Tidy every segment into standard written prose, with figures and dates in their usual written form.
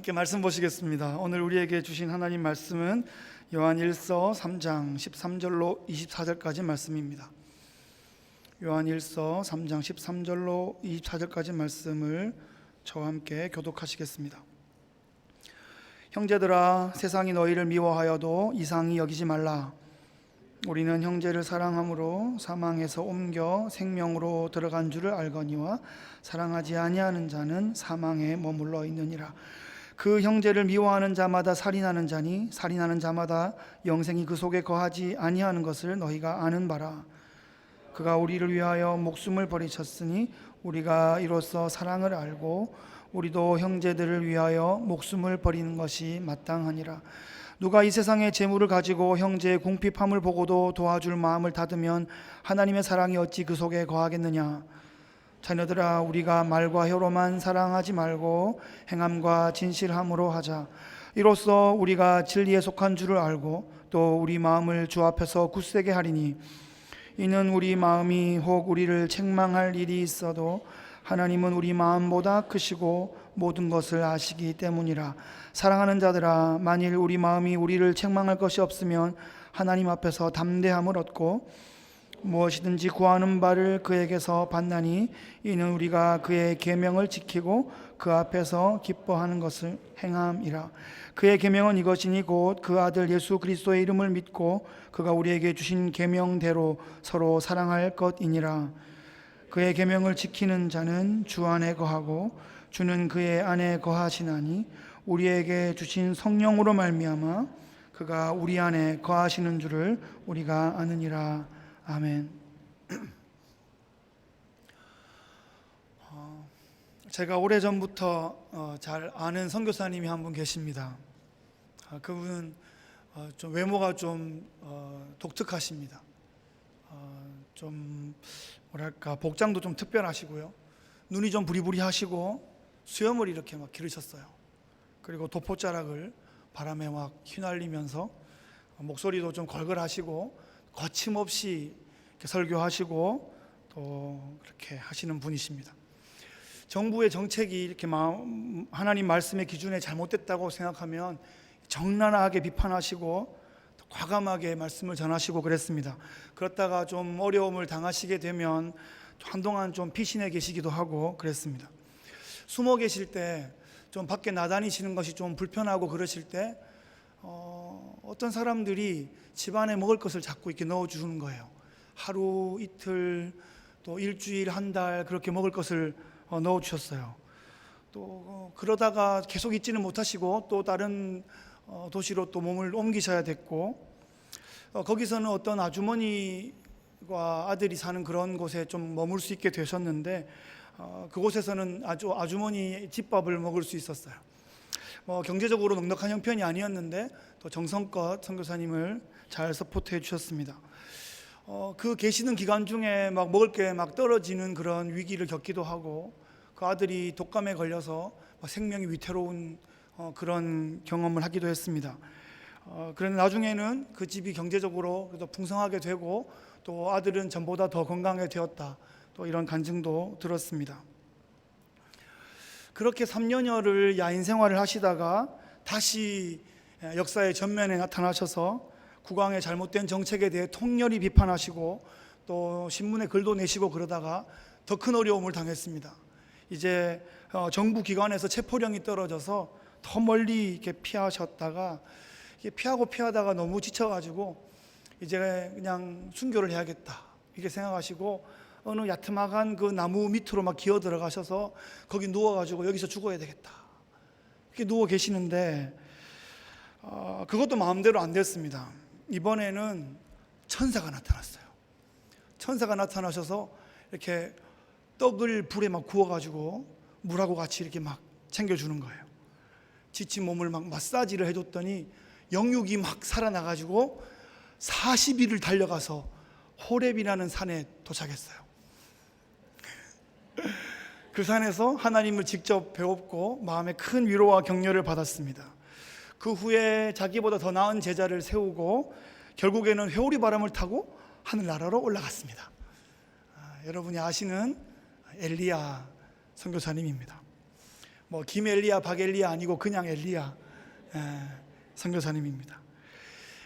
함께 말씀 보시겠습니다. 오늘 우리에게 주신 하나님 말씀은 요한일서 3장 13절로 24절까지 말씀입니다. 요한일서 3장 13절로 24절까지 말씀을 저와 함께 교독하시겠습니다. 형제들아, 세상이 너희를 미워하여도 이상히 여기지 말라. 우리는 형제를 사랑함으로 사망에서 옮겨 생명으로 들어간 줄을 알거니와 사랑하지 아니하는 자는 사망에 머물러 있느니라. 그 형제를 미워하는 자마다 살인하는 자니 살인하는 자마다 영생이 그 속에 거하지 아니하는 것을 너희가 아는 바라. 그가 우리를 위하여 목숨을 버리셨으니 우리가 이로써 사랑을 알고 우리도 형제들을 위하여 목숨을 버리는 것이 마땅하니라. 누가 이 세상의 재물을 가지고 형제의 궁핍함을 보고도 도와줄 마음을 닫으면 하나님의 사랑이 어찌 그 속에 거하겠느냐. 자녀들아, 우리가 말과 혀로만 사랑하지 말고 행함과 진실함으로 하자. 이로써 우리가 진리에 속한 줄을 알고 또 우리 마음을 주 앞에서 굳세게 하리니, 이는 우리 마음이 혹 우리를 책망할 일이 있어도 하나님은 우리 마음보다 크시고 모든 것을 아시기 때문이라. 사랑하는 자들아, 만일 우리 마음이 우리를 책망할 것이 없으면 하나님 앞에서 담대함을 얻고 무엇이든지 구하는 바를 그에게서 받나니, 이는 우리가 그의 계명을 지키고 그 앞에서 기뻐하는 것을 행함이라. 그의 계명은 이것이니 곧 그 아들 예수 그리스도의 이름을 믿고 그가 우리에게 주신 계명대로 서로 사랑할 것이니라. 그의 계명을 지키는 자는 주 안에 거하고 주는 그의 안에 거하시나니, 우리에게 주신 성령으로 말미암아 그가 우리 안에 거하시는 줄을 우리가 아느니라. 아멘. 제가 오래전부터 잘 아는 선교사님이 한 분 계십니다. 그분은 좀 외모가 좀 독특하십니다. 좀 뭐랄까, 복장도 좀 특별하시고요. 눈이 좀 부리부리하시고 수염을 이렇게 막 기르셨어요. 그리고 도포자락을 바람에 막 휘날리면서 목소리도 좀 걸걸하시고 거침없이 이렇게 설교하시고 또 그렇게 하시는 분이십니다. 정부의 정책이 이렇게 하나님 말씀의 기준에 잘못됐다고 생각하면 적나라하게 비판하시고 과감하게 말씀을 전하시고 그랬습니다. 그렇다가 좀 어려움을 당하시게 되면 한동안 좀 피신해 계시기도 하고 그랬습니다. 숨어 계실 때, 좀 밖에 나다니시는 것이 좀 불편하고 그러실 때 어떤 사람들이 집안에 먹을 것을 자꾸 이렇게 넣어주는 거예요. 하루, 이틀, 또 일주일, 한 달 그렇게 먹을 것을 넣어주셨어요. 또 그러다가 계속 있지는 못하시고 또 다른 도시로 또 몸을 옮기셔야 됐고, 거기서는 어떤 아주머니와 아들이 사는 그런 곳에 좀 머물 수 있게 되셨는데, 그곳에서는 아주머니 집밥을 먹을 수 있었어요. 경제적으로 넉넉한 형편이 아니었는데 또 정성껏 선교사님을 잘 서포트해 주셨습니다. 그 계시는 기간 중에 막 먹을 게 막 떨어지는 그런 위기를 겪기도 하고, 그 아들이 독감에 걸려서 생명이 위태로운 그런 경험을 하기도 했습니다. 그런데 나중에는 그 집이 경제적으로 그래도 풍성하게 되고 또 아들은 전보다 더 건강해 되었다, 또 이런 간증도 들었습니다. 그렇게 3년여를 야인 생활을 하시다가 다시 역사의 전면에 나타나셔서 국왕의 잘못된 정책에 대해 통렬히 비판하시고 또 신문에 글도 내시고 그러다가 더 큰 어려움을 당했습니다. 이제 정부 기관에서 체포령이 떨어져서 더 멀리 이렇게 피하셨다가, 피하다가 너무 지쳐가지고 이제 그냥 순교를 해야겠다 이렇게 생각하시고 어느 야트막한 그 나무 밑으로 막 기어 들어가셔서 거기 누워가지고 여기서 죽어야 되겠다 이렇게 누워 계시는데, 그것도 마음대로 안 됐습니다. 이번에는 천사가 나타났어요. 천사가 나타나셔서 이렇게 떡을 불에 막 구워가지고 물하고 같이 이렇게 막 챙겨주는 거예요. 지친 몸을 막 마사지를 해줬더니 영육이 막 살아나가지고 40일을 달려가서 호렙이라는 산에 도착했어요. 그 산에서 하나님을 직접 배웠고 마음에 큰 위로와 격려를 받았습니다. 그 후에 자기보다 더 나은 제자를 세우고 결국에는 회오리 바람을 타고 하늘나라로 올라갔습니다. 여러분이 아시는 엘리야 선교사님입니다. 뭐 김엘리야 박엘리야 아니고 그냥 엘리야 선교사님입니다.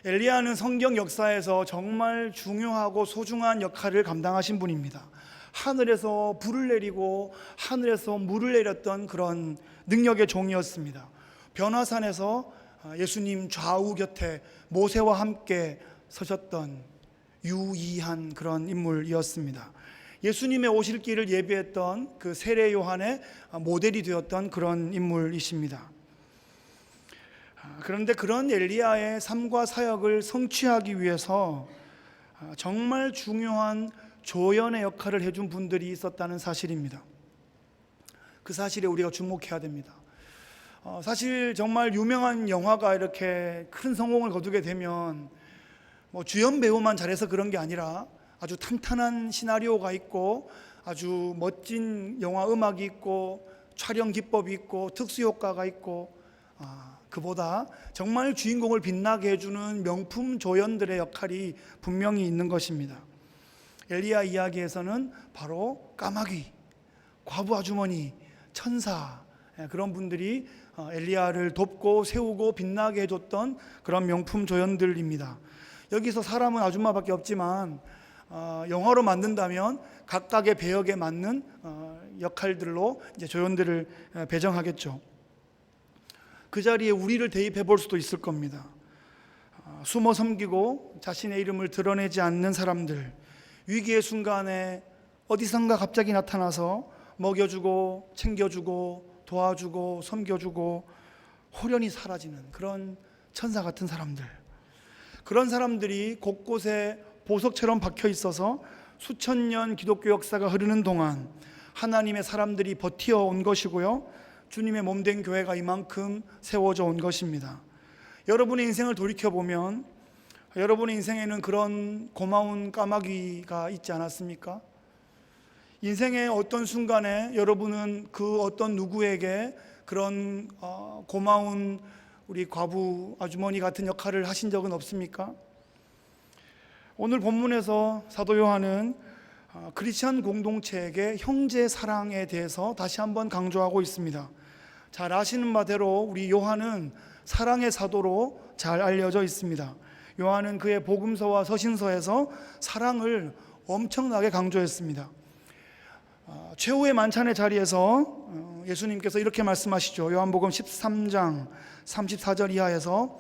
엘리야는 성경 역사에서 정말 중요하고 소중한 역할을 감당하신 분입니다. 하늘에서 불을 내리고 하늘에서 물을 내렸던 그런 능력의 종이었습니다. 변화산에서 예수님 좌우 곁에 모세와 함께 서셨던 유의한 그런 인물이었습니다. 예수님의 오실 길을 예비했던 그 세례 요한의 모델이 되었던 그런 인물이십니다. 그런데 그런 엘리야의 삶과 사역을 성취하기 위해서 정말 중요한 조연의 역할을 해준 분들이 있었다는 사실입니다. 그 사실에 우리가 주목해야 됩니다. 사실 정말 유명한 영화가 이렇게 큰 성공을 거두게 되면 뭐 주연 배우만 잘해서 그런 게 아니라 아주 탄탄한 시나리오가 있고 아주 멋진 영화 음악이 있고 촬영 기법이 있고 특수효과가 있고 그보다 정말 주인공을 빛나게 해주는 명품 조연들의 역할이 분명히 있는 것입니다. 엘리야 이야기에서는 바로 까마귀, 과부 아주머니, 천사 그런 분들이 엘리야를 돕고 세우고 빛나게 해줬던 그런 명품 조연들입니다. 여기서 사람은 아줌마밖에 없지만 영화로 만든다면 각각의 배역에 맞는 역할들로 이제 조연들을 배정하겠죠. 그 자리에 우리를 대입해 볼 수도 있을 겁니다. 숨어 섬기고 자신의 이름을 드러내지 않는 사람들, 위기의 순간에 어디선가 갑자기 나타나서 먹여주고 챙겨주고 도와주고 섬겨주고 호련히 사라지는 그런 천사 같은 사람들, 그런 사람들이 곳곳에 보석처럼 박혀 있어서 수천 년 기독교 역사가 흐르는 동안 하나님의 사람들이 버텨온 것이고요, 주님의 몸된 교회가 이만큼 세워져 온 것입니다. 여러분의 인생을 돌이켜보면 여러분의 인생에는 그런 고마운 까마귀가 있지 않았습니까? 인생의 어떤 순간에 여러분은 그 어떤 누구에게 그런 고마운 우리 과부 아주머니 같은 역할을 하신 적은 없습니까? 오늘 본문에서 사도 요한은 크리스천 공동체에게 형제 사랑에 대해서 다시 한번 강조하고 있습니다. 잘 아시는 바대로 우리 요한은 사랑의 사도로 잘 알려져 있습니다. 요한은 그의 복음서와 서신서에서 사랑을 엄청나게 강조했습니다. 최후의 만찬의 자리에서 예수님께서 이렇게 말씀하시죠. 요한복음 13장 34절 이하에서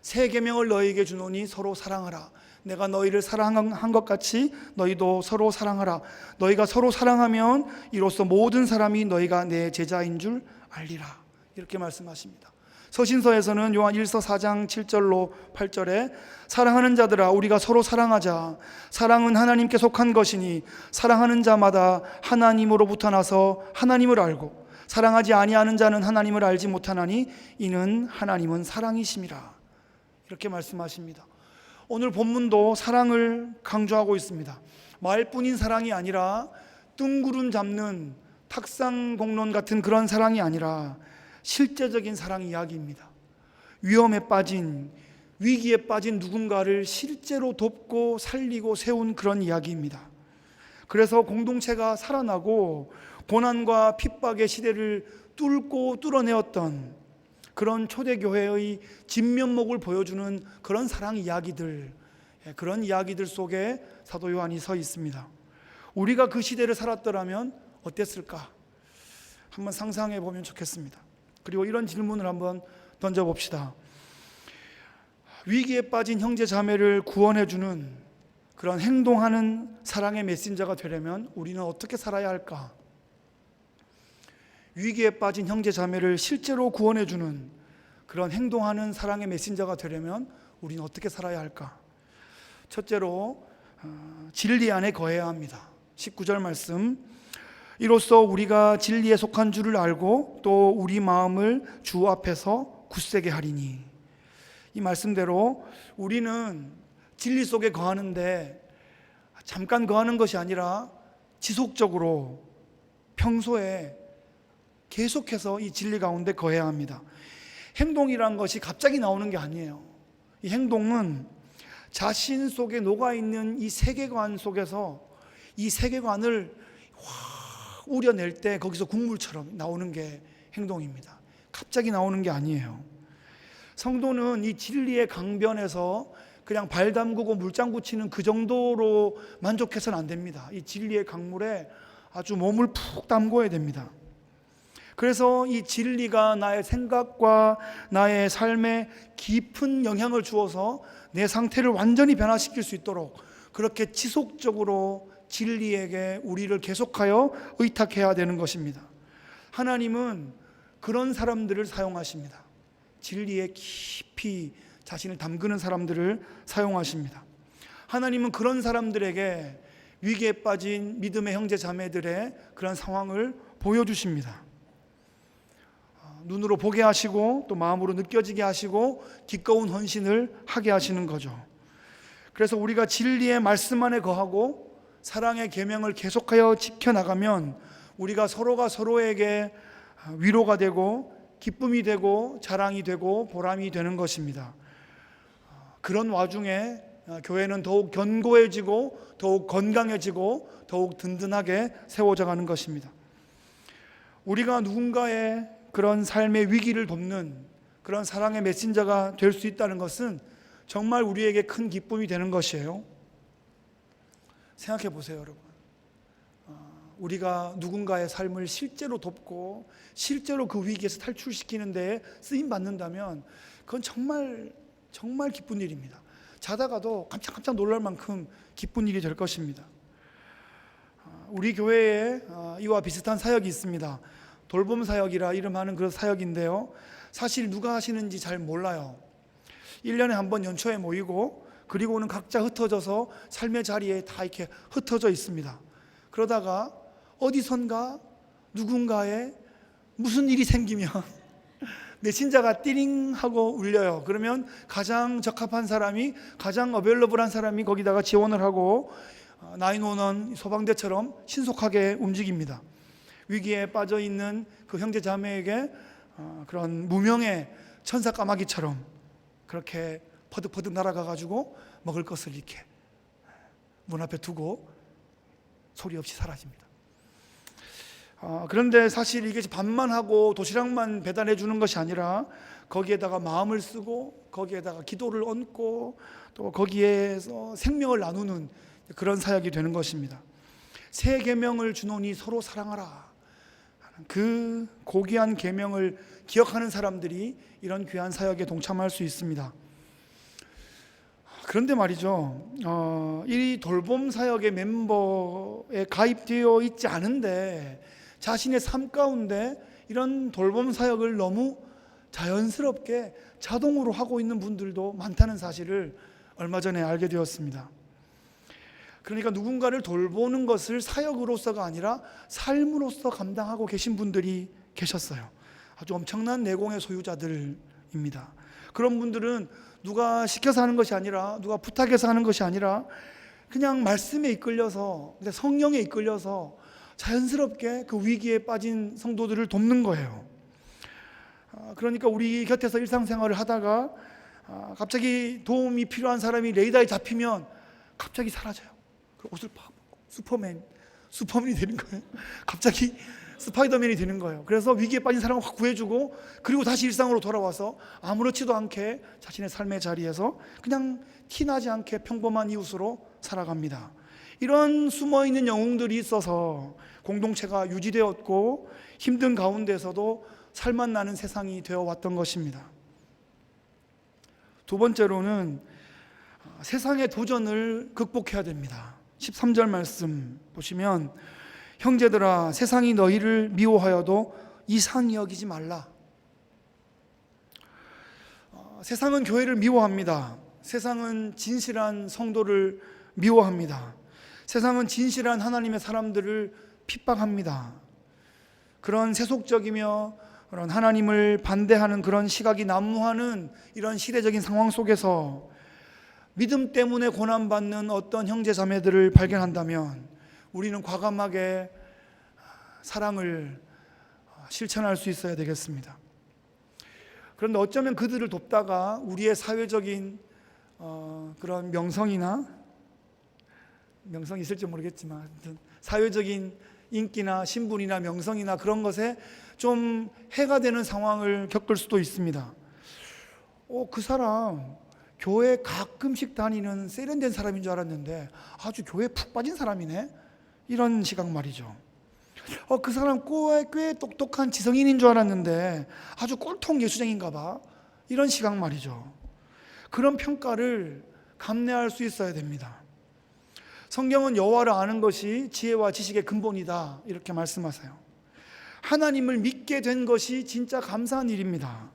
새 계명을 너희에게 주노니 서로 사랑하라. 내가 너희를 사랑한 것 같이 너희도 서로 사랑하라. 너희가 서로 사랑하면 이로써 모든 사람이 너희가 내 제자인 줄 알리라. 이렇게 말씀하십니다. 서신서에서는 요한 1서 4장 7절로 8절에 사랑하는 자들아 우리가 서로 사랑하자. 사랑은 하나님께 속한 것이니 사랑하는 자마다 하나님으로부터 나서 하나님을 알고 사랑하지 아니하는 자는 하나님을 알지 못하나니 이는 하나님은 사랑이심이라. 이렇게 말씀하십니다. 오늘 본문도 사랑을 강조하고 있습니다. 말뿐인 사랑이 아니라 뜬구름 잡는 탁상공론 같은 그런 사랑이 아니라 실제적인 사랑 이야기입니다. 위험에 빠진, 위기에 빠진 누군가를 실제로 돕고 살리고 세운 그런 이야기입니다. 그래서 공동체가 살아나고 고난과 핍박의 시대를 뚫고 뚫어내었던 그런 초대교회의 진면목을 보여주는 그런 사랑 이야기들, 그런 이야기들 속에 사도 요한이 서 있습니다. 우리가 그 시대를 살았더라면 어땠을까? 한번 상상해 보면 좋겠습니다. 그리고 이런 질문을 한번 던져봅시다. 위기에 빠진 형제 자매를 구원해주는 그런 행동하는 사랑의 메신저가 되려면 우리는 어떻게 살아야 할까? 위기에 빠진 형제 자매를 실제로 구원해주는 그런 행동하는 사랑의 메신저가 되려면 우리는 어떻게 살아야 할까? 첫째로 진리 안에 거해야 합니다. 19절 말씀, 이로써 우리가 진리에 속한 줄을 알고 또 우리 마음을 주 앞에서 굳세게 하리니. 이 말씀대로 우리는 진리 속에 거하는데 잠깐 거하는 것이 아니라 지속적으로 평소에 계속해서 이 진리 가운데 거해야 합니다. 행동이란 것이 갑자기 나오는 게 아니에요. 이 행동은 자신 속에 녹아있는 이 세계관 속에서 이 세계관을 우려낼 때 거기서 국물처럼 나오는 게 행동입니다. 갑자기 나오는 게 아니에요. 성도는 이 진리의 강변에서 그냥 발 담그고 물장구 치는 그 정도로 만족해서는 안 됩니다. 이 진리의 강물에 아주 몸을 푹 담궈야 됩니다. 그래서 이 진리가 나의 생각과 나의 삶에 깊은 영향을 주어서 내 상태를 완전히 변화시킬 수 있도록 그렇게 지속적으로 진리에게 우리를 계속하여 의탁해야 되는 것입니다. 하나님은 그런 사람들을 사용하십니다. 진리에 깊이 자신을 담그는 사람들을 사용하십니다. 하나님은 그런 사람들에게 위기에 빠진 믿음의 형제 자매들의 그런 상황을 보여주십니다. 눈으로 보게 하시고 또 마음으로 느껴지게 하시고 기꺼운 헌신을 하게 하시는 거죠. 그래서 우리가 진리의 말씀 안에 거하고 사랑의 계명을 계속하여 지켜나가면 우리가 서로가 서로에게 위로가 되고 기쁨이 되고 자랑이 되고 보람이 되는 것입니다. 그런 와중에 교회는 더욱 견고해지고 더욱 건강해지고 더욱 든든하게 세워져 가는 것입니다. 우리가 누군가의 그런 삶의 위기를 돕는 그런 사랑의 메신저가 될 수 있다는 것은 정말 우리에게 큰 기쁨이 되는 것이에요. 생각해 보세요, 여러분. 우리가 누군가의 삶을 실제로 돕고 실제로 그 위기에서 탈출시키는 데에 쓰임 받는다면 그건 정말 기쁜 일입니다. 자다가도 깜짝깜짝 놀랄 만큼 기쁜 일이 될 것입니다. 우리 교회에 이와 비슷한 사역이 있습니다. 돌봄 사역이라 이름하는 그런 사역인데요, 사실 누가 하시는지 잘 몰라요. 1년에 한 번 연초에 모이고 그리고는 각자 흩어져서 삶의 자리에 다 이렇게 흩어져 있습니다. 그러다가 어디선가 누군가에 무슨 일이 생기면 메신저가 띠링 하고 울려요. 그러면 가장 적합한 사람이, 가장 어베일러블한 사람이 거기다가 지원을 하고 911 소방대처럼 신속하게 움직입니다. 위기에 빠져 있는 그 형제 자매에게 그런 무명의 천사 까마귀처럼 그렇게 퍼득퍼득 날아가 가지고 먹을 것을 이렇게 문 앞에 두고 소리 없이 사라집니다. 그런데 사실 이게 밥만 하고 도시락만 배달해 주는 것이 아니라 거기에다가 마음을 쓰고 거기에다가 기도를 얹고 또 거기에서 생명을 나누는 그런 사역이 되는 것입니다. 새 계명을 주노니 서로 사랑하라. 그 고귀한 계명을 기억하는 사람들이 이런 귀한 사역에 동참할 수 있습니다. 그런데 말이죠, 이 돌봄 사역의 멤버에 가입되어 있지 않은데 자신의 삶 가운데 이런 돌봄 사역을 너무 자연스럽게 자동으로 하고 있는 분들도 많다는 사실을 얼마 전에 알게 되었습니다. 그러니까 누군가를 돌보는 것을 사역으로서가 아니라 삶으로서 감당하고 계신 분들이 계셨어요. 아주 엄청난 내공의 소유자들입니다. 그런 분들은 누가 시켜서 하는 것이 아니라, 누가 부탁해서 하는 것이 아니라 그냥 말씀에 이끌려서, 성령에 이끌려서 자연스럽게 그 위기에 빠진 성도들을 돕는 거예요. 그러니까 우리 곁에서 일상생활을 하다가 갑자기 도움이 필요한 사람이 레이더에 잡히면 갑자기 사라져요. 옷을 팍 벗고 슈퍼맨이 되는 거예요. 갑자기 스파이더맨이 되는 거예요. 그래서 위기에 빠진 사람을 확 구해주고 그리고 다시 일상으로 돌아와서 아무렇지도 않게 자신의 삶의 자리에서 그냥 티나지 않게 평범한 이웃으로 살아갑니다. 이런 숨어있는 영웅들이 있어서 공동체가 유지되었고 힘든 가운데서도 살맛 나는 세상이 되어왔던 것입니다. 두 번째로는 세상의 도전을 극복해야 됩니다. 13절 말씀 보시면, 형제들아 세상이 너희를 미워하여도 이상히 여기지 말라. 세상은 교회를 미워합니다. 세상은 진실한 성도를 미워합니다. 세상은 진실한 하나님의 사람들을 핍박합니다. 그런 세속적이며 그런 하나님을 반대하는 그런 시각이 난무하는 이런 시대적인 상황 속에서 믿음 때문에 고난받는 어떤 형제 자매들을 발견한다면 우리는 과감하게 사랑을 실천할 수 있어야 되겠습니다. 그런데 어쩌면 그들을 돕다가 우리의 사회적인 그런 명성이 있을지 모르겠지만 사회적인 인기나 신분이나 명성이나 그런 것에 좀 해가 되는 상황을 겪을 수도 있습니다. 그 사람 교회 가끔씩 다니는 세련된 사람인 줄 알았는데 아주 교회에 푹 빠진 사람이네, 이런 시각 말이죠. 그 사람 꽤 똑똑한 지성인인 줄 알았는데 아주 꼴통 예수쟁인가 봐, 이런 시각 말이죠. 그런 평가를 감내할 수 있어야 됩니다. 성경은 여호와를 아는 것이 지혜와 지식의 근본이다, 이렇게 말씀하세요. 하나님을 믿게 된 것이 진짜 감사한 일입니다.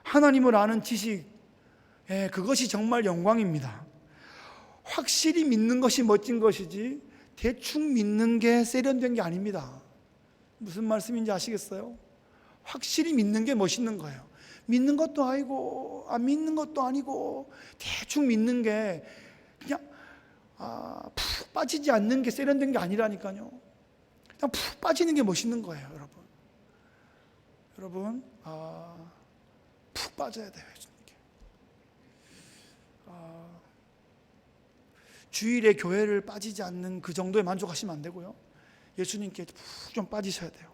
하나님을 아는 지식, 그것이 정말 영광입니다. 확실히 믿는 것이 멋진 것이지 대충 믿는 게 세련된 게 아닙니다. 무슨 말씀인지 아시겠어요? 확실히 믿는 게 멋있는 거예요. 믿는 것도 아니고 안 믿는 것도 아니고 대충 믿는 게 그냥 푹 빠지지 않는 게 세련된 게 아니라니까요. 그냥 푹 빠지는 게 멋있는 거예요, 여러분. 여러분, 푹 빠져야 돼요, 예수님께. 주일에 교회를 빠지지 않는 그 정도에 만족하시면 안 되고요. 예수님께 푹 좀 빠지셔야 돼요.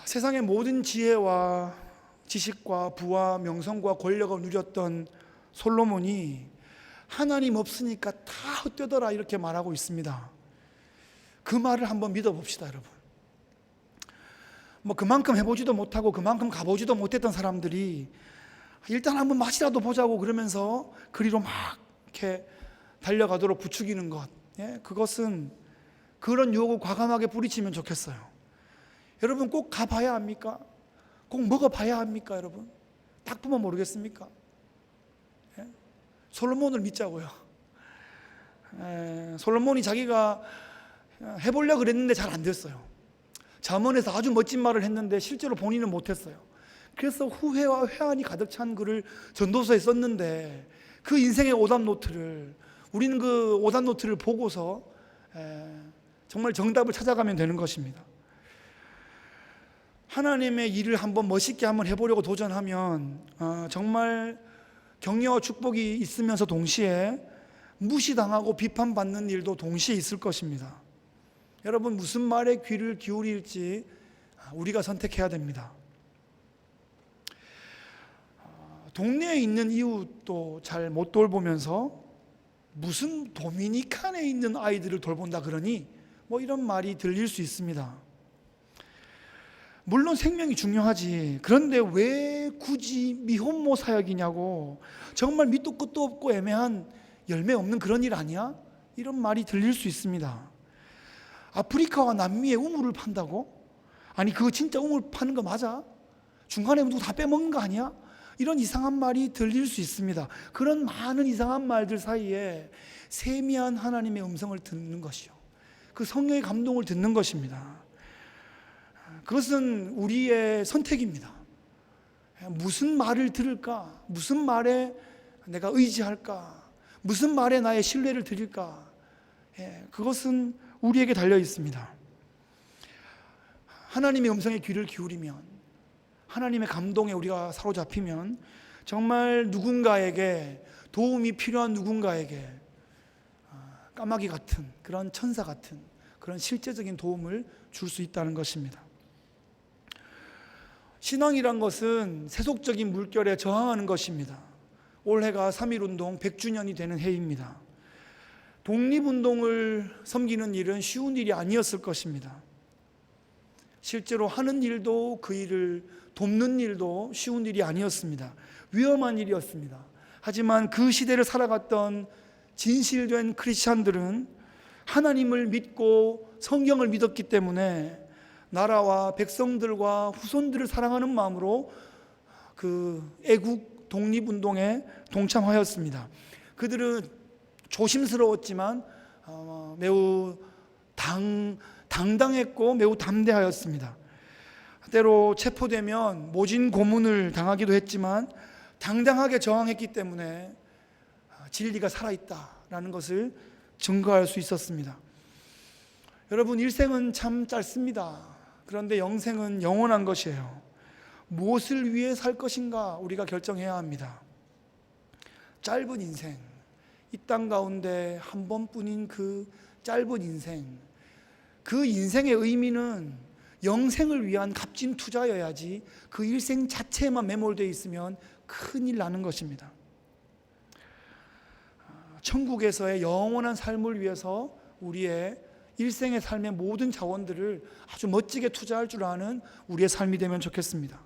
세상의 모든 지혜와 지식과 부와 명성과 권력을 누렸던 솔로몬이 하나님 없으니까 다 헛되더라, 이렇게 말하고 있습니다. 그 말을 한번 믿어봅시다, 여러분. 그만큼 해보지도 못하고 그만큼 가보지도 못했던 사람들이 일단 한번 맛이라도 보자고 그러면서 그리로 막 이렇게 달려가도록 부추기는 것, 그것은 그런 유혹을 과감하게 뿌리치면 좋겠어요. 여러분, 꼭 가봐야 합니까? 꼭 먹어봐야 합니까, 여러분? 딱 보면 모르겠습니까? 솔로몬을 믿자고요. 솔로몬이 자기가 해보려고 그랬는데 잘 안 됐어요. 잠언에서 아주 멋진 말을 했는데 실제로 본인은 못했어요. 그래서 후회와 회한이 가득 찬 글을 전도서에 썼는데 그 인생의 오답노트를, 우리는 그 오답노트를 보고서 정말 정답을 찾아가면 되는 것입니다. 하나님의 일을 한번 멋있게 한번 해보려고 도전하면 정말 격려와 축복이 있으면서 동시에 무시당하고 비판받는 일도 동시에 있을 것입니다. 여러분, 무슨 말에 귀를 기울일지 우리가 선택해야 됩니다. 동네에 있는 이웃도 잘 못 돌보면서 무슨 도미니칸에 있는 아이들을 돌본다 그러니 이런 말이 들릴 수 있습니다. 물론 생명이 중요하지, 그런데 왜 굳이 미혼모 사역이냐고, 정말 밑도 끝도 없고 애매한 열매 없는 그런 일 아니야? 이런 말이 들릴 수 있습니다. 아프리카와 남미에 우물을 판다고? 아니, 그거 진짜 우물 파는 거 맞아? 중간에 누구 다 빼먹는 거 아니야? 이런 이상한 말이 들릴 수 있습니다. 그런 많은 이상한 말들 사이에 세미한 하나님의 음성을 듣는 것이요, 그 성령의 감동을 듣는 것입니다. 그것은 우리의 선택입니다. 무슨 말을 들을까? 무슨 말에 내가 의지할까? 무슨 말에 나의 신뢰를 드릴까? 그것은 우리에게 달려 있습니다. 하나님의 음성에 귀를 기울이면, 하나님의 감동에 우리가 사로잡히면 정말 누군가에게, 도움이 필요한 누군가에게 까마귀 같은, 그런 천사 같은 그런 실제적인 도움을 줄 수 있다는 것입니다. 신앙이란 것은 세속적인 물결에 저항하는 것입니다. 올해가 3.1운동 100주년이 되는 해입니다. 독립운동을 섬기는 일은 쉬운 일이 아니었을 것입니다. 실제로 하는 일도, 그 일을 돕는 일도 쉬운 일이 아니었습니다. 위험한 일이었습니다. 하지만 그 시대를 살아갔던 진실된 크리스찬들은 하나님을 믿고 성경을 믿었기 때문에 나라와 백성들과 후손들을 사랑하는 마음으로 그 애국 독립운동에 동참하였습니다. 그들은 조심스러웠지만 매우 당당했고 매우 담대하였습니다. 때로 체포되면 모진 고문을 당하기도 했지만 당당하게 저항했기 때문에 진리가 살아있다라는 것을 증거할 수 있었습니다. 여러분, 일생은 참 짧습니다. 그런데 영생은 영원한 것이에요. 무엇을 위해 살 것인가 우리가 결정해야 합니다. 짧은 인생, 이 땅 가운데 한 번뿐인 그 짧은 인생, 그 인생의 의미는 영생을 위한 값진 투자여야지 그 일생 자체에만 매몰되어 있으면 큰일 나는 것입니다. 천국에서의 영원한 삶을 위해서 우리의 일생의 삶의 모든 자원들을 아주 멋지게 투자할 줄 아는 우리의 삶이 되면 좋겠습니다.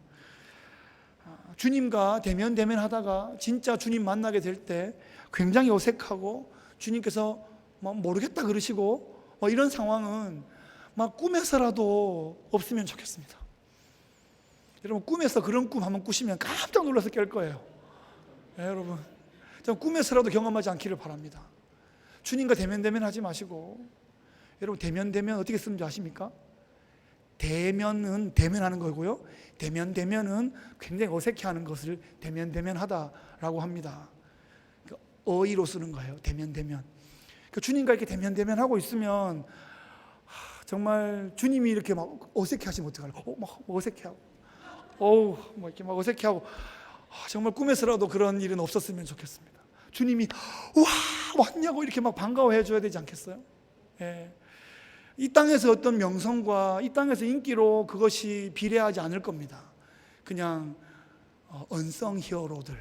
주님과 대면 하다가 진짜 주님 만나게 될 때 굉장히 어색하고 주님께서 모르겠다 그러시고 이런 상황은 꿈에서라도 없으면 좋겠습니다. 여러분, 꿈에서 그런 꿈 한번 꾸시면 깜짝 놀라서 깰 거예요. 여러분, 꿈에서라도 경험하지 않기를 바랍니다. 주님과 대면 하지 마시고, 여러분, 대면 어떻게 쓰는지 아십니까? 대면은 대면하는 거고요, 대면은 굉장히 어색해하는 것을 대면하다라고 합니다. 어휘로 쓰는 거예요. 대면. 주님과 이렇게 대면 하고 있으면 정말 주님이 이렇게 막 어색해하시면 어떡할까? 막 어색해하고, 이렇게 막 어색해하고, 정말 꿈에서라도 그런 일은 없었으면 좋겠습니다. 주님이 왔냐고 이렇게 막 반가워해 줘야 되지 않겠어요? 이 땅에서 어떤 명성과 이 땅에서 인기로 그것이 비례하지 않을 겁니다. 그냥 언성 히어로들,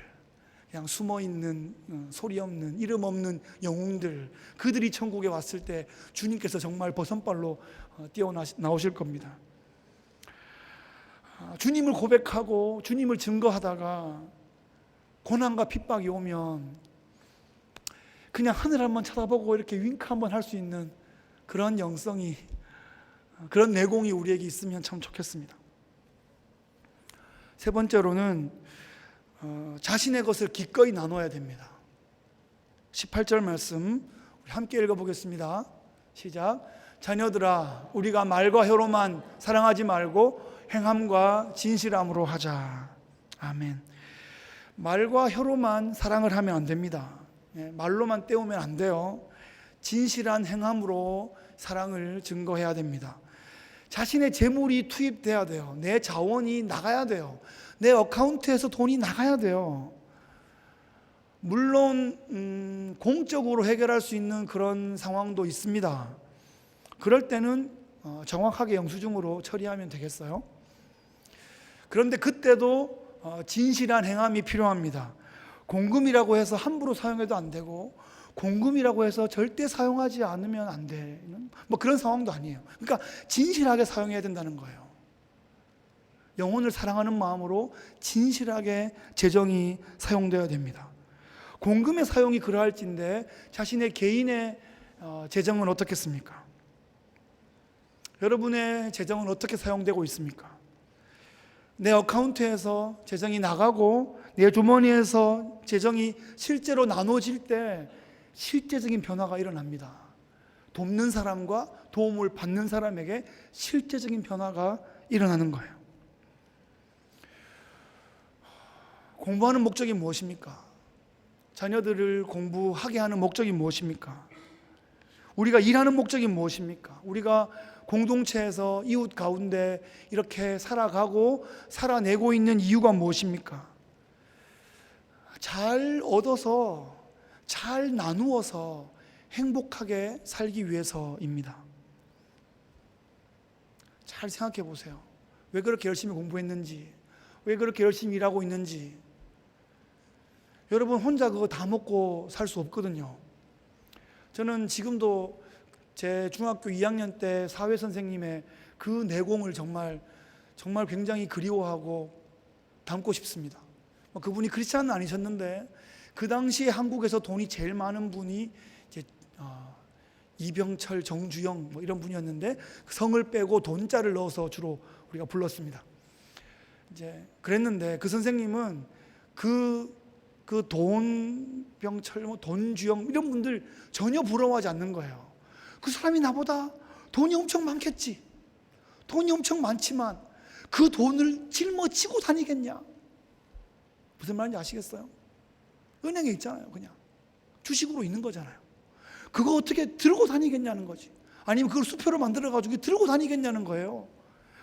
그냥 숨어있는 소리 없는 이름 없는 영웅들, 그들이 천국에 왔을 때 주님께서 정말 버선발로 뛰어나오실 겁니다. 주님을 고백하고 주님을 증거하다가 고난과 핍박이 오면 그냥 하늘 한번 쳐다보고 이렇게 윙크 한번 할 수 있는 그런 영성이, 그런 내공이 우리에게 있으면 참 좋겠습니다. 세 번째로는 자신의 것을 기꺼이 나눠야 됩니다. 18절 말씀 우리 함께 읽어보겠습니다. 시작. 자녀들아, 우리가 말과 혀로만 사랑하지 말고 행함과 진실함으로 하자. 아멘. 말과 혀로만 사랑을 하면 안 됩니다. 말로만 때우면 안 돼요. 진실한 행함으로 사랑을 증거해야 됩니다. 자신의 재물이 투입돼야 돼요. 내 자원이 나가야 돼요. 내 어카운트에서 돈이 나가야 돼요. 물론 공적으로 해결할 수 있는 그런 상황도 있습니다. 그럴 때는 정확하게 영수증으로 처리하면 되겠어요. 그런데 그때도 진실한 행함이 필요합니다. 공금이라고 해서 함부로 사용해도 안 되고, 공금이라고 해서 절대 사용하지 않으면 안 되는 그런 상황도 아니에요. 그러니까 진실하게 사용해야 된다는 거예요. 영혼을 사랑하는 마음으로 진실하게 재정이 사용되어야 됩니다. 공금의 사용이 그러할진데 자신의 개인의 재정은 어떻겠습니까? 여러분의 재정은 어떻게 사용되고 있습니까? 내 어카운트에서 재정이 나가고 내 주머니에서 재정이 실제로 나눠질 때 실제적인 변화가 일어납니다. 돕는 사람과 도움을 받는 사람에게 실제적인 변화가 일어나는 거예요. 공부하는 목적이 무엇입니까? 자녀들을 공부하게 하는 목적이 무엇입니까? 우리가 일하는 목적이 무엇입니까? 우리가 공동체에서 이웃 가운데 이렇게 살아가고 살아내고 있는 이유가 무엇입니까? 잘 얻어서, 잘 나누어서 행복하게 살기 위해서입니다. 잘 생각해 보세요. 왜 그렇게 열심히 공부했는지, 왜 그렇게 열심히 일하고 있는지. 여러분, 혼자 그거 다 먹고 살 수 없거든요. 저는 지금도 제 중학교 2학년 때 사회 선생님의 그 내공을 정말 굉장히 그리워하고 닮고 싶습니다. 그분이 크리스찬은 아니셨는데 그 당시에 한국에서 돈이 제일 많은 분이 이제 이병철, 정주영 이런 분이었는데 그 성을 빼고 돈자를 넣어서 주로 우리가 불렀습니다. 이제 그랬는데 그 선생님은 그 돈병철, 돈주영 이런 분들 전혀 부러워하지 않는 거예요. 그 사람이 나보다 돈이 엄청 많겠지. 돈이 엄청 많지만 그 돈을 짊어지고 다니겠냐? 무슨 말인지 아시겠어요? 은행에 있잖아요. 그냥 주식으로 있는 거잖아요. 그거 어떻게 들고 다니겠냐는 거지. 아니면 그걸 수표로 만들어가지고 들고 다니겠냐는 거예요.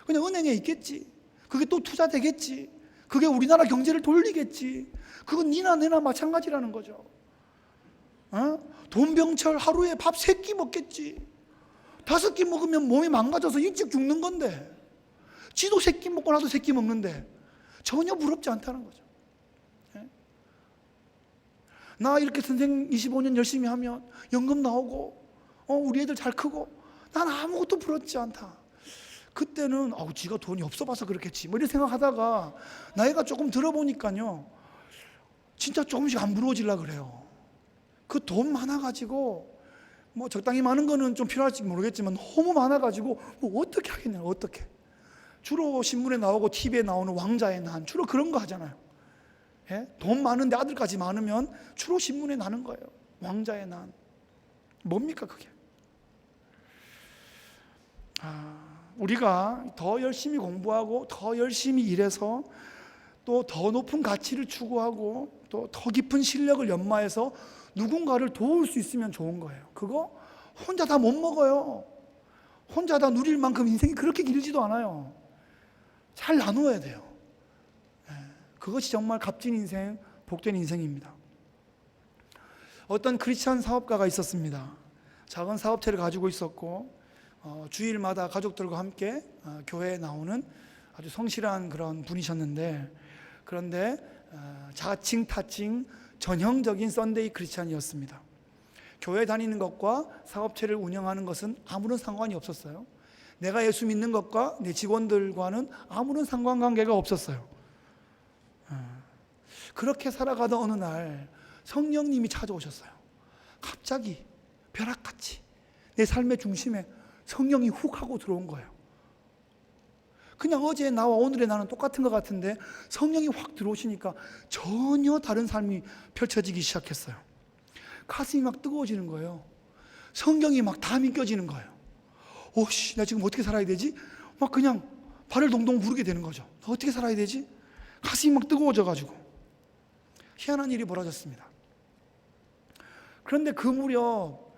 그냥 은행에 있겠지. 그게 또 투자 되겠지. 그게 우리나라 경제를 돌리겠지. 그건 니나 내나 마찬가지라는 거죠. 돈병철 하루에 밥 3끼 먹겠지. 5끼 먹으면 몸이 망가져서 일찍 죽는 건데, 지도 3끼 먹고 나도 3끼 먹는데 전혀 부럽지 않다는 거죠. 나 이렇게 선생 25년 열심히 하면 연금 나오고 우리 애들 잘 크고 난 아무것도 부럽지 않다. 그때는 지가 돈이 없어 봐서 그렇겠지 뭐 이런 생각하다가 나이가 조금 들어보니까요, 진짜 조금씩 안 부러워지려고 그래요. 그 돈 많아가지고 뭐 적당히 많은 거는 좀 필요할지 모르겠지만 너무 많아가지고 뭐 어떻게 하겠냐. 어떻게 주로 신문에 나오고 TV에 나오는 왕자의 난, 주로 그런 거 하잖아요. 돈 많은데 아들까지 많으면 주로 신문에 나는 거예요. 왕자의 난. 뭡니까 그게? 우리가 더 열심히 공부하고 더 열심히 일해서 또 더 높은 가치를 추구하고 또 더 깊은 실력을 연마해서 누군가를 도울 수 있으면 좋은 거예요. 그거 혼자 다 못 먹어요. 혼자 다 누릴 만큼 인생이 그렇게 길지도 않아요. 잘 나누어야 돼요. 그것이 정말 값진 인생, 복된 인생입니다. 어떤 크리스찬 사업가가 있었습니다. 작은 사업체를 가지고 있었고 주일마다 가족들과 함께 교회에 나오는 아주 성실한 그런 분이셨는데, 그런데 자칭 타칭 전형적인 썬데이 크리스찬이었습니다. 교회 다니는 것과 사업체를 운영하는 것은 아무런 상관이 없었어요. 내가 예수 믿는 것과 내 직원들과는 아무런 상관관계가 없었어요. 그렇게 살아가던 어느 날 성령님이 찾아오셨어요. 갑자기 벼락같이 내 삶의 중심에 성령이 훅 하고 들어온 거예요. 그냥 어제 나와 오늘의 나는 똑같은 것 같은데 성령이 확 들어오시니까 전혀 다른 삶이 펼쳐지기 시작했어요. 가슴이 막 뜨거워지는 거예요. 성경이 막 다 믿겨지는 거예요. 오씨, 나 지금 어떻게 살아야 되지? 막 그냥 발을 동동 구르게 되는 거죠. 어떻게 살아야 되지? 가슴이 막 뜨거워져가지고 희한한 일이 벌어졌습니다. 그런데 그 무렵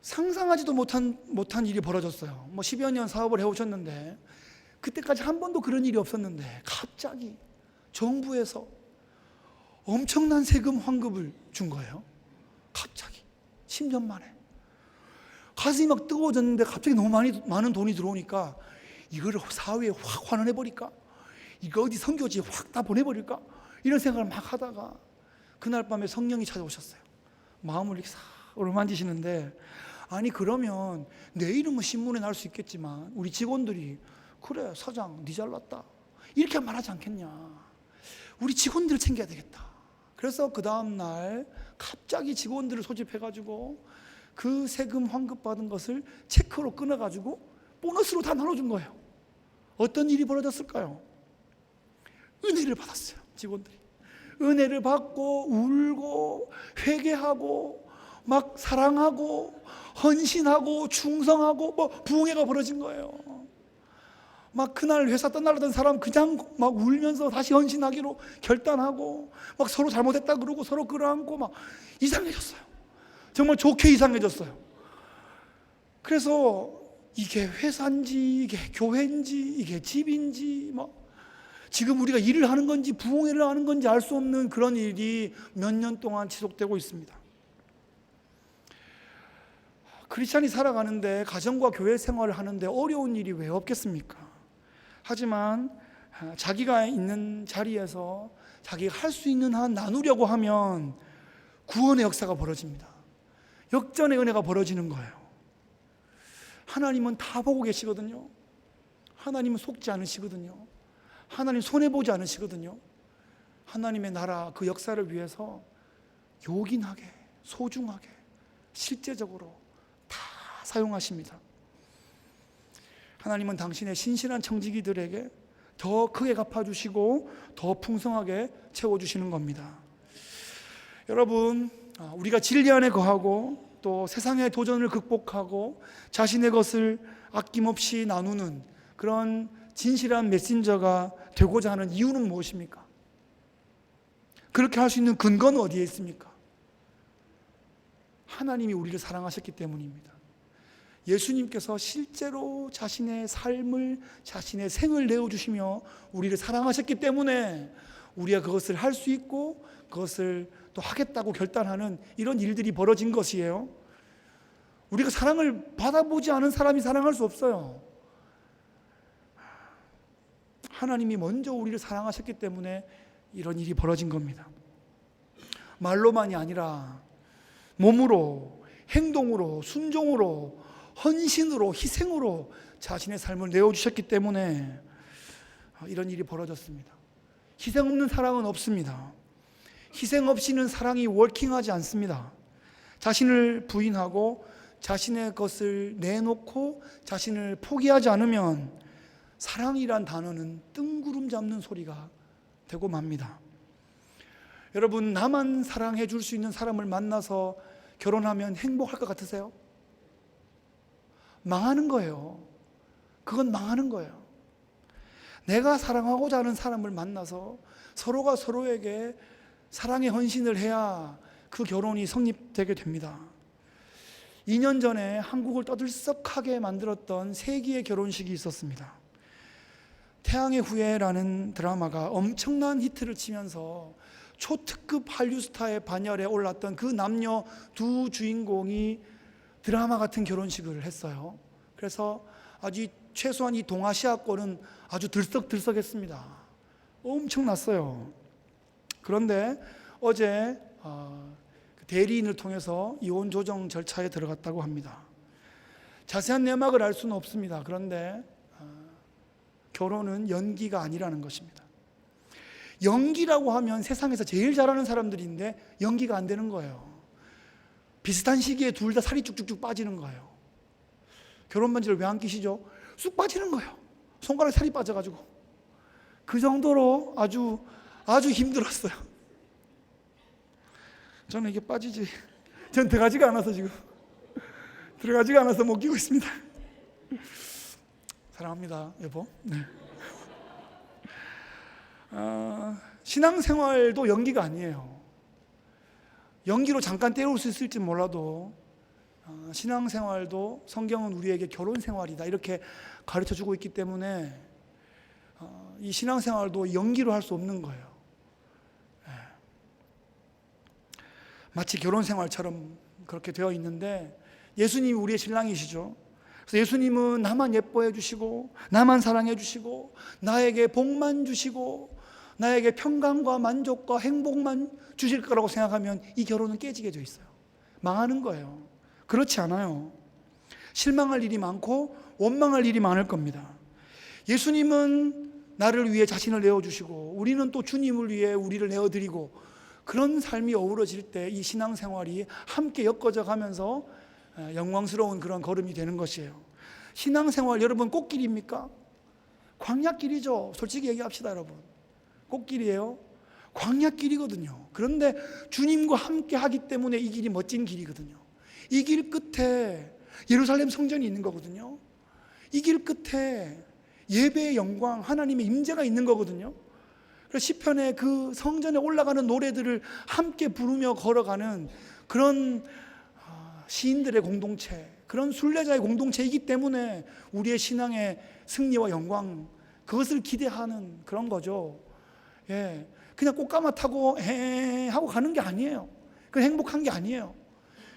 상상하지도 못한 일이 벌어졌어요. 10여 년 사업을 해오셨는데 그때까지 한 번도 그런 일이 없었는데 갑자기 정부에서 엄청난 세금 환급을 준 거예요. 갑자기 10년 만에. 가슴이 막 뜨거워졌는데 갑자기 너무 많은 돈이 들어오니까 이거를 사회에 확 환원해버릴까? 이거 어디 선교지에 확 다 보내버릴까? 이런 생각을 막 하다가 그날 밤에 성령이 찾아오셨어요. 마음을 이렇게 싹 어루만지시는데, 아니 그러면 내 이름은 신문에 날 수 있겠지만 우리 직원들이 그래 사장 니 잘났다 이렇게 말하지 않겠냐. 우리 직원들을 챙겨야 되겠다. 그래서 그 다음날 갑자기 직원들을 소집해가지고 그 세금 환급받은 것을 체크로 끊어가지고 보너스로 다 나눠준 거예요. 어떤 일이 벌어졌을까요? 은혜를 받았어요. 직원들이 은혜를 받고 울고 회개하고 막 사랑하고 헌신하고 충성하고 뭐 부흥회가 벌어진 거예요. 막 그날 회사 떠나려던 사람 그냥 막 울면서 다시 헌신하기로 결단하고 막 서로 잘못했다 그러고 서로 끌어안고 막 이상해졌어요. 정말 좋게 이상해졌어요. 그래서 이게 회사인지 이게 교회인지 이게 집인지 막 지금 우리가 일을 하는 건지 부흥회를 하는 건지 알 수 없는 그런 일이 몇 년 동안 지속되고 있습니다. 크리스찬이 살아가는데 가정과 교회 생활을 하는데 어려운 일이 왜 없겠습니까? 하지만 자기가 있는 자리에서 자기가 할 수 있는 한 나누려고 하면 구원의 역사가 벌어집니다. 역전의 은혜가 벌어지는 거예요. 하나님은 다 보고 계시거든요. 하나님은 속지 않으시거든요. 하나님 손해보지 않으시거든요. 하나님의 나라 그 역사를 위해서 요긴하게 소중하게 실제적으로 다 사용하십니다. 하나님은 당신의 신실한 청지기들에게 더 크게 갚아주시고 더 풍성하게 채워주시는 겁니다. 여러분, 우리가 진리 안에 거하고 또 세상의 도전을 극복하고 자신의 것을 아낌없이 나누는 그런 진실한 메신저가 되고자 하는 이유는 무엇입니까? 그렇게 할 수 있는 근거는 어디에 있습니까? 하나님이 우리를 사랑하셨기 때문입니다. 예수님께서 실제로 자신의 삶을, 자신의 생을 내어주시며 우리를 사랑하셨기 때문에 우리가 그것을 할 수 있고 그것을 또 하겠다고 결단하는 이런 일들이 벌어진 것이에요. 우리가 사랑을 받아보지 않은 사람이 사랑할 수 없어요. 하나님이 먼저 우리를 사랑하셨기 때문에 이런 일이 벌어진 겁니다. 말로만이 아니라 몸으로, 행동으로, 순종으로, 헌신으로, 희생으로 자신의 삶을 내어주셨기 때문에 이런 일이 벌어졌습니다. 희생 없는 사랑은 없습니다. 희생 없이는 사랑이 워킹하지 않습니다. 자신을 부인하고 자신의 것을 내놓고 자신을 포기하지 않으면 사랑이란 단어는 뜬구름 잡는 소리가 되고 맙니다. 여러분, 나만 사랑해 줄 수 있는 사람을 만나서 결혼하면 행복할 것 같으세요? 망하는 거예요. 그건 망하는 거예요. 내가 사랑하고자 하는 사람을 만나서 서로가 서로에게 사랑의 헌신을 해야 그 결혼이 성립되게 됩니다. 2년 전에 한국을 떠들썩하게 만들었던 세기의 결혼식이 있었습니다. 태양의 후예라는 드라마가 엄청난 히트를 치면서 초특급 한류 스타의 반열에 올랐던 그 남녀 두 주인공이 드라마 같은 결혼식을 했어요. 그래서 아주 최소한 이 동아시아권은 아주 들썩들썩했습니다. 엄청났어요. 그런데 어제 대리인을 통해서 이혼 조정 절차에 들어갔다고 합니다. 자세한 내막을 알 수는 없습니다. 그런데 결혼은 연기가 아니라는 것입니다. 연기라고 하면 세상에서 제일 잘하는 사람들인데 연기가 안 되는 거예요. 비슷한 시기에 둘 다 살이 쭉쭉쭉 빠지는 거예요. 결혼 반지를 왜 안 끼시죠? 쑥 빠지는 거예요. 손가락에 살이 빠져가지고. 그 정도로 아주 힘들었어요. 저는 이게 빠지지. 전 들어가지가 않아서 지금. 들어가지가 않아서 못 끼고 있습니다. 사랑합니다, 여보. 네. 신앙생활도 연기가 아니에요. 연기로 잠깐 때울 수 있을지 몰라도 신앙생활도 성경은 우리에게 결혼생활이다 이렇게 가르쳐주고 있기 때문에 이 신앙생활도 연기로 할 수 없는 거예요. 마치 결혼생활처럼 그렇게 되어 있는데 예수님이 우리의 신랑이시죠. 그래서 예수님은 나만 예뻐해 주시고 나만 사랑해 주시고 나에게 복만 주시고 나에게 평강과 만족과 행복만 주실 거라고 생각하면 이 결혼은 깨지게 돼 있어요. 망하는 거예요. 그렇지 않아요. 실망할 일이 많고 원망할 일이 많을 겁니다. 예수님은 나를 위해 자신을 내어주시고 우리는 또 주님을 위해 우리를 내어드리고 그런 삶이 어우러질 때 이 신앙생활이 함께 엮어져 가면서 영광스러운 그런 걸음이 되는 것이에요. 신앙생활 여러분 꽃길입니까? 광야길이죠. 솔직히 얘기합시다 여러분. 꽃길이에요. 광야길이거든요. 그런데 주님과 함께 하기 때문에 이 길이 멋진 길이거든요. 이 길 끝에 예루살렘 성전이 있는 거거든요. 이 길 끝에 예배의 영광, 하나님의 임재가 있는 거거든요. 그래서 시편에 그 성전에 올라가는 노래들을 함께 부르며 걸어가는 그런 시인들의 공동체, 그런 순례자의 공동체이기 때문에 우리의 신앙의 승리와 영광, 그것을 기대하는 그런 거죠. 예, 그냥 꽃가마 타고 해 하고 가는 게 아니에요. 그건 행복한 게 아니에요.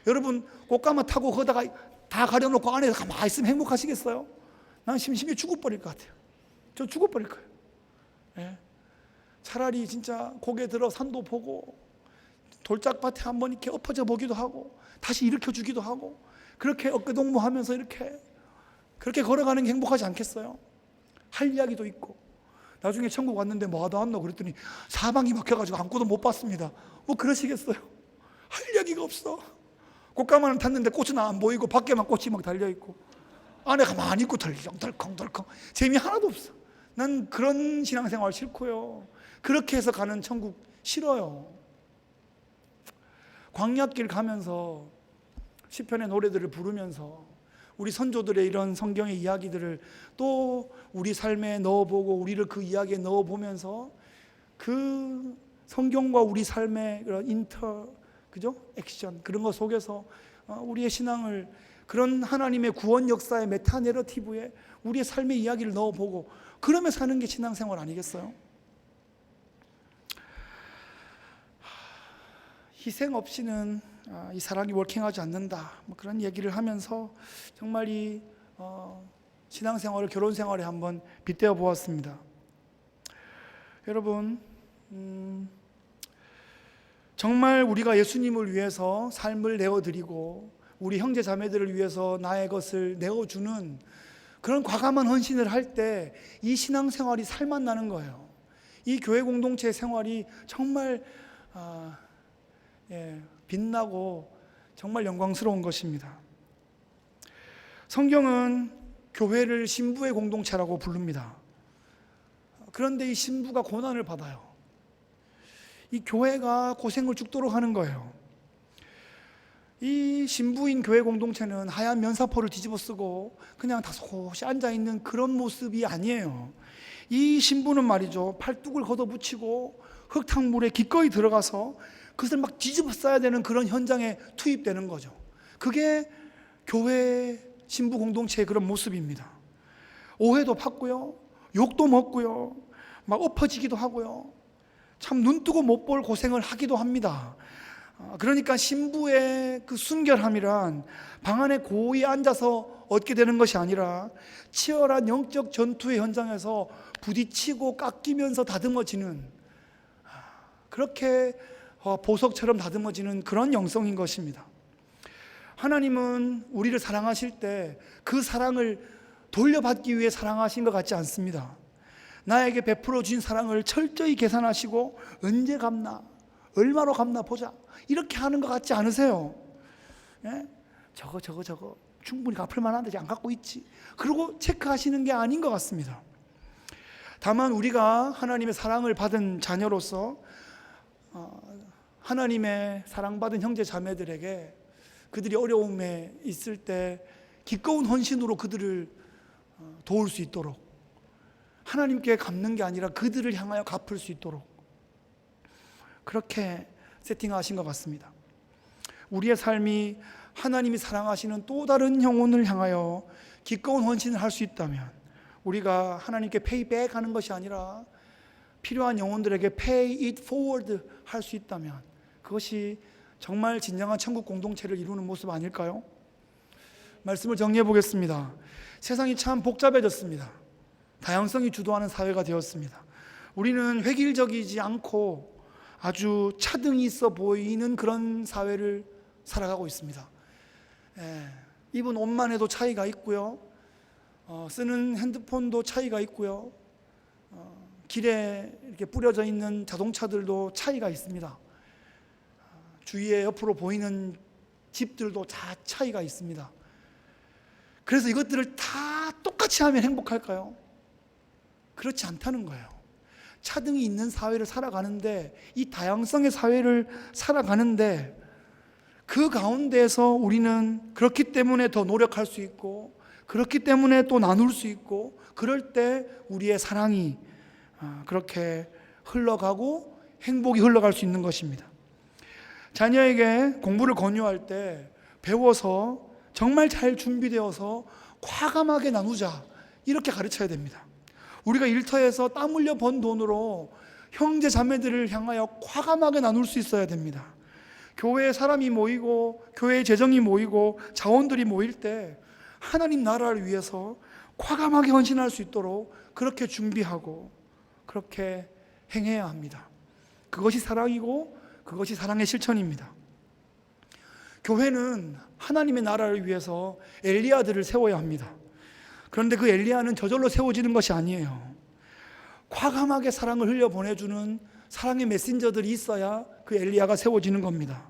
여러분 꽃가마 타고 거다가 다 가려놓고 안에서 가만히 있으면 행복하시겠어요? 난 심심해 죽어버릴 것 같아요. 저 죽어버릴 거예요. 예. 차라리 진짜 고개 들어 산도 보고 돌짝밭에 한번 이렇게 엎어져 보기도 하고 다시 일으켜 주기도 하고 그렇게 어깨동무하면서 이렇게 그렇게 걸어가는 게 행복하지 않겠어요? 할 이야기도 있고 나중에 천국 왔는데 뭐 하다 왔노? 그랬더니 사방이 막혀가지고 아무것도 못 봤습니다. 뭐 그러시겠어요? 할 이야기가 없어. 꽃가마는 탔는데 꽃은 안 보이고 밖에만 꽃이 막 달려있고 안에 가만히 있고 덜컹덜컹 재미 하나도 없어. 난 그런 신앙생활 싫고요. 그렇게 해서 가는 천국 싫어요. 광야길 가면서 시편의 노래들을 부르면서 우리 선조들의 이런 성경의 이야기들을 또 우리 삶에 넣어보고 우리를 그 이야기에 넣어보면서 그 성경과 우리 삶의 그런 그죠? 액션 그런 것 속에서 우리의 신앙을 그런 하나님의 구원 역사의 메타 내러티브에 우리의 삶의 이야기를 넣어보고 그러며 사는 게 신앙생활 아니겠어요? 희생 없이는 이 사랑이 워킹하지 않는다, 뭐 그런 얘기를 하면서 정말 이 신앙생활을 결혼생활에 한번 빗대어 보았습니다. 여러분, 정말 우리가 예수님을 위해서 삶을 내어드리고 우리 형제 자매들을 위해서 나의 것을 내어주는 그런 과감한 헌신을 할 때 이 신앙생활이 살맛나는 거예요. 이 교회 공동체 생활이 정말 빛나고 정말 영광스러운 것입니다. 성경은 교회를 신부의 공동체라고 부릅니다. 그런데 이 신부가 고난을 받아요. 이 교회가 고생을 죽도록 하는 거예요. 이 신부인 교회 공동체는 하얀 면사포를 뒤집어 쓰고 그냥 다소곳이 앉아있는 그런 모습이 아니에요. 이 신부는 말이죠, 팔뚝을 걷어붙이고 흙탕물에 기꺼이 들어가서 그것을 막 뒤집어 써야 되는 그런 현장에 투입되는 거죠. 그게 교회 신부 공동체의 그런 모습입니다. 오해도 받고요, 욕도 먹고요, 막 엎어지기도 하고요, 참 눈뜨고 못 볼 고생을 하기도 합니다. 그러니까 신부의 그 순결함이란 방 안에 고이 앉아서 얻게 되는 것이 아니라 치열한 영적 전투의 현장에서 부딪히고 깎이면서 다듬어지는, 그렇게 보석처럼 다듬어지는 그런 영성인 것입니다. 하나님은 우리를 사랑하실 때 그 사랑을 돌려받기 위해 사랑하신 것 같지 않습니다. 나에게 베풀어 주신 사랑을 철저히 계산하시고 언제 갚나, 얼마로 갚나 보자, 이렇게 하는 것 같지 않으세요? 예? 저거 충분히 갚을 만한데 안 갚고 있지, 그리고 체크하시는 게 아닌 것 같습니다. 다만 우리가 하나님의 사랑을 받은 자녀로서 하나님의 사랑받은 형제 자매들에게 그들이 어려움에 있을 때 기꺼운 헌신으로 그들을 도울 수 있도록, 하나님께 갚는 게 아니라 그들을 향하여 갚을 수 있도록 그렇게 세팅하신 것 같습니다. 우리의 삶이 하나님이 사랑하시는 또 다른 영혼을 향하여 기꺼운 헌신을 할 수 있다면, 우리가 하나님께 페이백 하는 것이 아니라 필요한 영혼들에게 pay it forward 할 수 있다면, 그것이 정말 진정한 천국 공동체를 이루는 모습 아닐까요? 말씀을 정리해 보겠습니다. 세상이 참 복잡해졌습니다. 다양성이 주도하는 사회가 되었습니다. 우리는 획일적이지 않고 아주 차등이 있어 보이는 그런 사회를 살아가고 있습니다. 입은 옷만 해도 차이가 있고요, 쓰는 핸드폰도 차이가 있고요, 길에 이렇게 뿌려져 있는 자동차들도 차이가 있습니다. 주위에 옆으로 보이는 집들도 다 차이가 있습니다. 그래서 이것들을 다 똑같이 하면 행복할까요? 그렇지 않다는 거예요. 차등이 있는 사회를 살아가는데, 이 다양성의 사회를 살아가는데, 그 가운데에서 우리는 그렇기 때문에 더 노력할 수 있고, 그렇기 때문에 또 나눌 수 있고, 그럴 때 우리의 사랑이 그렇게 흘러가고 행복이 흘러갈 수 있는 것입니다. 자녀에게 공부를 권유할 때 배워서 정말 잘 준비되어서 과감하게 나누자, 이렇게 가르쳐야 됩니다. 우리가 일터에서 땀 흘려 번 돈으로 형제 자매들을 향하여 과감하게 나눌 수 있어야 됩니다. 교회에 사람이 모이고 교회에 재정이 모이고 자원들이 모일 때 하나님 나라를 위해서 과감하게 헌신할 수 있도록 그렇게 준비하고 그렇게 행해야 합니다. 그것이 사랑이고 그것이 사랑의 실천입니다. 교회는 하나님의 나라를 위해서 엘리야들을 세워야 합니다. 그런데 그 엘리야는 저절로 세워지는 것이 아니에요. 과감하게 사랑을 흘려보내주는 사랑의 메신저들이 있어야 그 엘리야가 세워지는 겁니다.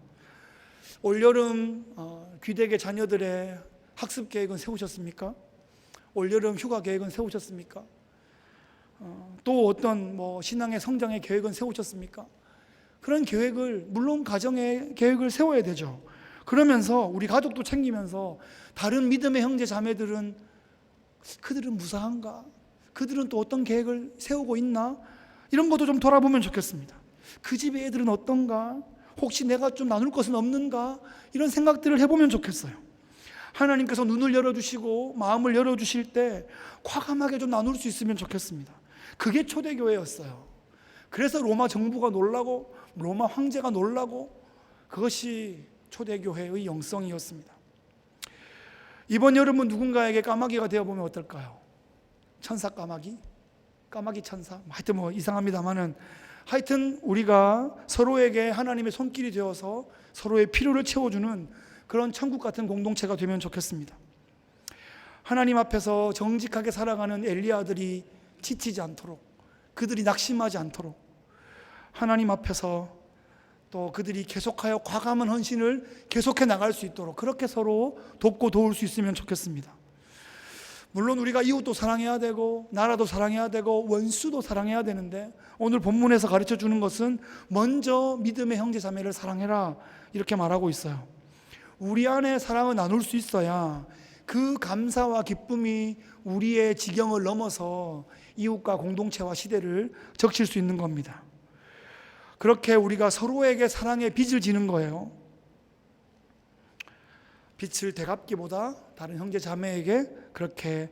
올여름 귀대계 자녀들의 학습 계획은 세우셨습니까? 올여름 휴가 계획은 세우셨습니까? 또 어떤 신앙의 성장의 계획은 세우셨습니까? 그런 계획을, 물론 가정의 계획을 세워야 되죠. 그러면서 우리 가족도 챙기면서 다른 믿음의 형제 자매들은 그들은 무사한가? 그들은 또 어떤 계획을 세우고 있나? 이런 것도 좀 돌아보면 좋겠습니다. 그 집의 애들은 어떤가? 혹시 내가 좀 나눌 것은 없는가? 이런 생각들을 해보면 좋겠어요. 하나님께서 눈을 열어주시고 마음을 열어주실 때 과감하게 좀 나눌 수 있으면 좋겠습니다. 그게 초대교회였어요. 그래서 로마 정부가 놀라고 로마 황제가 놀라고 그것이 초대교회의 영성이었습니다. 이번 여름은 누군가에게 까마귀가 되어보면 어떨까요? 천사 까마귀? 까마귀 천사? 하여튼 뭐 이상합니다만은, 하여튼 우리가 서로에게 하나님의 손길이 되어서 서로의 필요를 채워주는 그런 천국 같은 공동체가 되면 좋겠습니다. 하나님 앞에서 정직하게 살아가는 엘리야들이 지치지 않도록, 그들이 낙심하지 않도록, 하나님 앞에서 또 그들이 계속하여 과감한 헌신을 계속해 나갈 수 있도록 그렇게 서로 돕고 도울 수 있으면 좋겠습니다. 물론 우리가 이웃도 사랑해야 되고 나라도 사랑해야 되고 원수도 사랑해야 되는데, 오늘 본문에서 가르쳐 주는 것은 먼저 믿음의 형제 자매를 사랑해라 이렇게 말하고 있어요. 우리 안에 사랑을 나눌 수 있어야 그 감사와 기쁨이 우리의 지경을 넘어서 이웃과 공동체와 시대를 적실 수 있는 겁니다. 그렇게 우리가 서로에게 사랑의 빚을 지는 거예요. 빚을 되갚기보다 다른 형제 자매에게 그렇게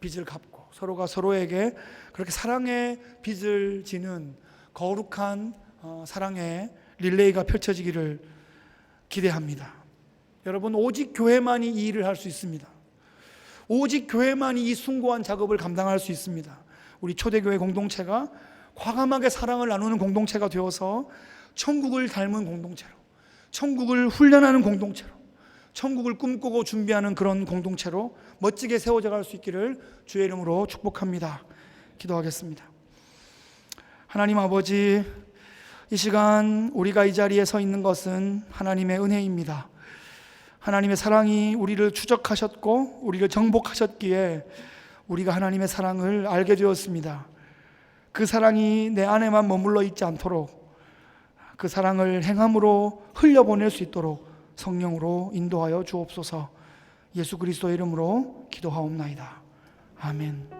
빚을 갚고 서로가 서로에게 그렇게 사랑의 빚을 지는 거룩한 사랑의 릴레이가 펼쳐지기를 기대합니다. 여러분, 오직 교회만이 이 일을 할 수 있습니다. 오직 교회만이 이 숭고한 작업을 감당할 수 있습니다. 우리 초대교회 공동체가 과감하게 사랑을 나누는 공동체가 되어서 천국을 닮은 공동체로, 천국을 훈련하는 공동체로, 천국을 꿈꾸고 준비하는 그런 공동체로 멋지게 세워져 갈 수 있기를 주의 이름으로 축복합니다. 기도하겠습니다. 하나님 아버지, 이 시간 우리가 이 자리에 서 있는 것은 하나님의 은혜입니다. 하나님의 사랑이 우리를 추적하셨고 우리를 정복하셨기에 우리가 하나님의 사랑을 알게 되었습니다. 그 사랑이 내 안에만 머물러 있지 않도록 그 사랑을 행함으로 흘려보낼 수 있도록 성령으로 인도하여 주옵소서. 예수 그리스도의 이름으로 기도하옵나이다. 아멘.